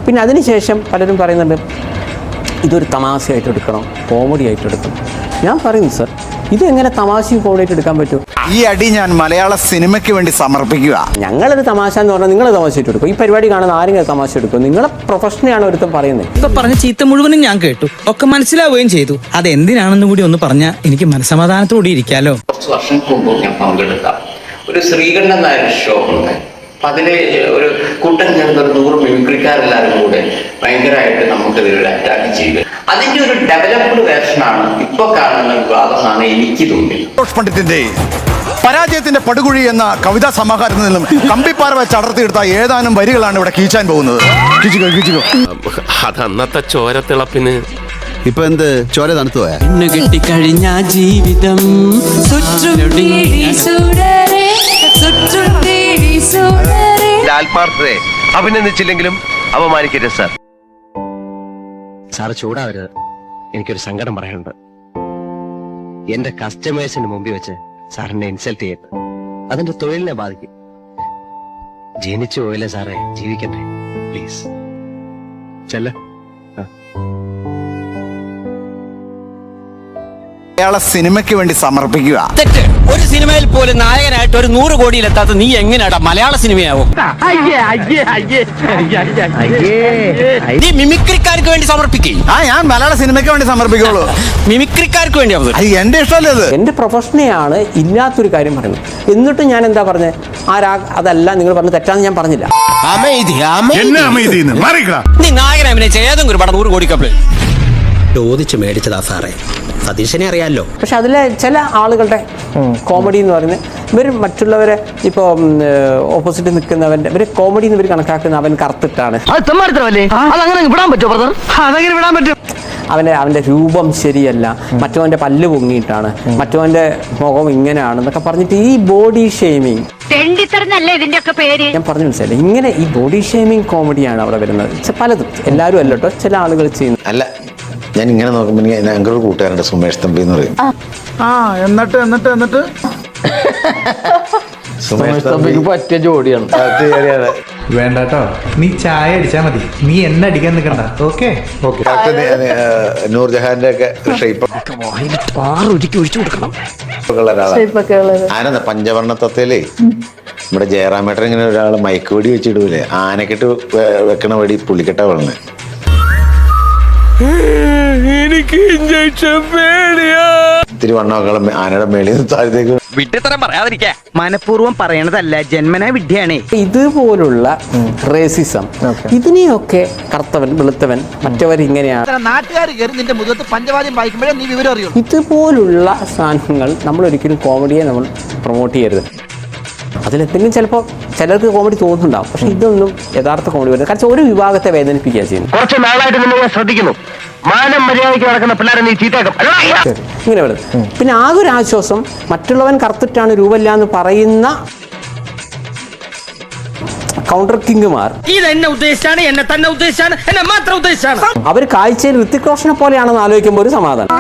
പിന്നെ അതിനുശേഷം പലരും പറയുന്നുണ്ട് ഇതൊരു തമാശയായിട്ട് എടുക്കണം, കോമഡി ആയിട്ട് എടുക്കണം. ഞാൻ പറയുന്നു സർ, ഇതെങ്ങനെ തമാശയും കോമഡിയായിട്ട് എടുക്കാൻ പറ്റും? ഈ അടി ഞാൻ മലയാള സിനിമയ്ക്ക് വേണ്ടി സമർപ്പിക്കുക. ഞങ്ങളത് തമാശ എന്ന് പറഞ്ഞാൽ നിങ്ങൾ തമാശയായിട്ട് എടുക്കും. ഈ പരിപാടി കാണുന്ന ആരെങ്കിലും തമാശ എടുക്കും? നിങ്ങളെ പ്രൊഫഷനെയാണ് ഒരുത്തം പറയുന്നത്. ഇപ്പൊ പറഞ്ഞ ചീത്ത മുഴുവനും ഞാൻ കേട്ടു, ഒക്കെ മനസ്സിലാവുകയും ചെയ്തു. അത് എന്തിനാണെന്ന് കൂടി ഒന്ന് പറഞ്ഞാൽ എനിക്ക് മനസ്സമാധാനത്തോടെ ഇരിക്കാലോ. കുറച്ച് വർഷങ്ങൾക്ക് മുമ്പ് ഞാൻ പങ്കെടുത്ത ഒരു ശ്രീകണ്ഠൻ നായർ ഷോ ഉണ്ട്. അപ്പം അതിൽ ഒരു കൂട്ടം ചേർന്ന ഒരു 100 മിമിക്രിക്കാരെല്ലാവരും കൂടെ ഭയങ്കരമായിട്ട് നമുക്കെതിരെ അറ്റാക്ക് ചെയ്ത് അതിൻ്റെ ഒരു ഡെവലപ്ഡ് വേർഷനാണ് ഇപ്പൊ കാണുന്ന വിവാദം എന്നാണ് എനിക്ക് തോന്നിയത്. പണ്ഡിറ്റിന്റെ പരാജയത്തിന്റെ പടുകുഴി എന്ന കവിതാ സമാഹാരത്തിൽ നിന്നും കമ്പിപ്പാറ വെച്ച് അടർത്തിയെടുത്ത ഏതാനും വരികളാണ് ഇവിടെ കീച്ചാൻ പോകുന്നത്. അത് അന്നത്തെ ചോരത്തിളപ്പിന് ഇപ്പൊ എന്ത് ചോര തണുത്തു പോയാ? കിട്ടിക്കഴിഞ്ഞ ജീവിതം ആത്മാർത്ഥതയെ അഭിനന്ദിച്ചില്ലെങ്കിലും അപമാനിക്കരുത് സാർ. സാറ് ചൂടാവരുത്. എനിക്കൊരു സങ്കടം പറയാനുണ്ട്. എന്റെ കസ്റ്റമേഴ്സിന് മുമ്പിൽ വെച്ച് സാറിനെ ഇൻസൾട്ട് ചെയ്യരുത്. അതെന്റെ തൊഴിലിനെ ബാധിക്കും. ജനിച്ചു പോയില്ലേ സാറേ, ജീവിക്കണ്ടേ? പ്ലീസ് ചെല്ല. മലയാള സിനിമയ്ക്ക് വേണ്ടി സമർപ്പിക്കുക. തെറ്റ്. ഒരു സിനിമയിൽ പോലും നായകനായിട്ട് ഒരു 100 കോടിയിലെത്താത്ത നീ എങ്ങനെയാടാ മലയാള സിനിമയാവും? നീ മിമിക്രിക്കാർക്ക് വേണ്ടി സമർപ്പിക്കും. ഞാൻ മലയാള സിനിമയ്ക്ക് വേണ്ടി സമർപ്പിക്കുള്ളൂ. മിമിക്രിക്കാർക്ക് വേണ്ടി അത് എന്റെ ഇഷ്ടമല്ലേ? അത് എൻ്റെ പ്രൊഫഷനെയാണ് ഇല്ലാത്തൊരു കാര്യം പറയുന്നത്. എന്നിട്ട് ഞാൻ എന്താ പറഞ്ഞത്? അതല്ല നിങ്ങൾ പറഞ്ഞ തെറ്റാന്ന് ഞാൻ പറഞ്ഞില്ല. നീ നായകനെ അഭിനയിച്ച ഏതെങ്കിലും ഒരു പടം 100 കോടിക്കപ്പോൾ ചോദിച്ചു മേടിച്ചതാ സാറേ. സതീശനെ അറിയാലോ. പക്ഷെ അതിലെ ചില ആളുകളുടെ കോമഡി എന്ന് പറയുന്നത് ഇവർ മറ്റുള്ളവരെ ഇപ്പോൾ ഓപ്പോസിറ്റ് നിൽക്കുന്നവൻ്റെ ഇവർ കോമഡി എന്ന് ഇവർ കണക്കാക്കുന്ന അവൻ കറുത്തിട്ടാണ്, അവൻ്റെ രൂപം ശരിയല്ല, മറ്റവൻ്റെ പല്ല് പൊങ്ങിയിട്ടാണ്, മറ്റവൻ്റെ മുഖം ഇങ്ങനെയാണെന്നൊക്കെ പറഞ്ഞിട്ട് ഈ ബോഡി ഷെയ്മിങ്, ഞാൻ പറഞ്ഞു മനസ്സിലായില്ല, ഇങ്ങനെ ഈ ബോഡി ഷെയ്മിങ് കോമഡിയാണ് അവിടെ വരുന്നത്. പലതും, എല്ലാവരും അല്ല കേട്ടോ, ചില ആളുകൾ ചെയ്യുന്നു. അല്ല, ഞാൻ ഇങ്ങനെ നോക്കുമ്പോൾ ഞങ്ങളുടെ ഒരു കൂട്ടുകാരുണ്ട്, സുമേഷ് തമ്പി എന്ന് പറയും. എന്നിട്ട് സുമേഷ് തമ്പിക്ക് പറ്റിയ ജോഡിയാണ്. വേണ്ടട്ടോ, നീ ചായ അടിച്ചാ മതി, നീ എന്നെ അടിക്കാൻ നിൽക്കണ്ട. ഓക്കെ നൂർജഹാന്റെ ഒക്കെ ഷേപ്പ് ആനന്ദ പഞ്ചവർണ്ണ തത്തയിലേ നമ്മുടെ ജയറാമേട്ടൻ ഇങ്ങനെ ഒരാള് മയക്ക് വെടി വെച്ചിടൂലേ, ആനക്കെട്ട് വെക്കണ വെടി പുള്ളിക്കെട്ടാ വളർന്നെ. എനിക്ക് ഇഞ്ചക്ഷൻ പേടിയാ. ഇത്തിരി വണ്ണമക്കളും ആനയുടെ മേളിൽ നിന്ന് താഴത്തേക്ക് വിഡ്ഢിത്തരം പറയാതിരിക്കാ. മനഃപൂർവ്വം പറയണതല്ല, ജന്മന വിഡ്ഢിയാണേ. ഇതുപോലുള്ള റേസിസം, ഇതിനെയൊക്കെ കറുത്തവൻ വെളുത്തവൻ മറ്റവർ ഇങ്ങനെയാണ്, നാട്ടുകാർ കയറി നിന്റെ മുഖത്ത് പഞ്ചവാദ്യം വായിക്കുമ്പോഴേ നീ വിവരം അറിയൂ. ഇതുപോലുള്ള സാധനങ്ങൾ നമ്മൾ ഒരിക്കലും കോമഡിയെ നമ്മൾ പ്രൊമോട്ട് ചെയ്യരുത്. അതിലെന്തെങ്കിലും ചിലപ്പോൾ ചിലർക്ക് കോമഡി തോന്നുന്നുണ്ടാവും, പക്ഷെ ഇതൊന്നും യഥാർത്ഥ കോമഡി വരുന്നത്. കാരണം ഒരു വിഭാഗത്തെ വേദനിപ്പിക്കുക ചെയ്യുന്നു. കുറച്ച് നാളായിട്ട് നിങ്ങൾ ശ്രദ്ധിക്കുന്നു, മാനം മര്യാദയ്ക്ക് നടക്കുന്ന പിള്ളേരെ നീ ചീത്തയാക്കും ഇങ്ങനെ വരുന്നത്. പിന്നെ ആകെ ഒരു ആശ്വാസം, മറ്റുള്ളവൻ കറുത്തിട്ടാണ് രൂപമില്ല എന്ന് പറയുന്ന കൗണ്ടർ കിങ്മാർ ഇതെന്നെ ഉദ്ദേശിച്ചാണ്, എന്നെ തന്നെ ഉദ്ദേശിച്ചാണ്, എന്നെ മാത്രം ഉദ്ദേശിച്ചാണ്. അവർ കാഴ്ചയിൽ ഋത്തിക് റോഷനെ പോലെയാണെന്ന് ആലോചിക്കുമ്പോൾ ഒരു സമാധാനം.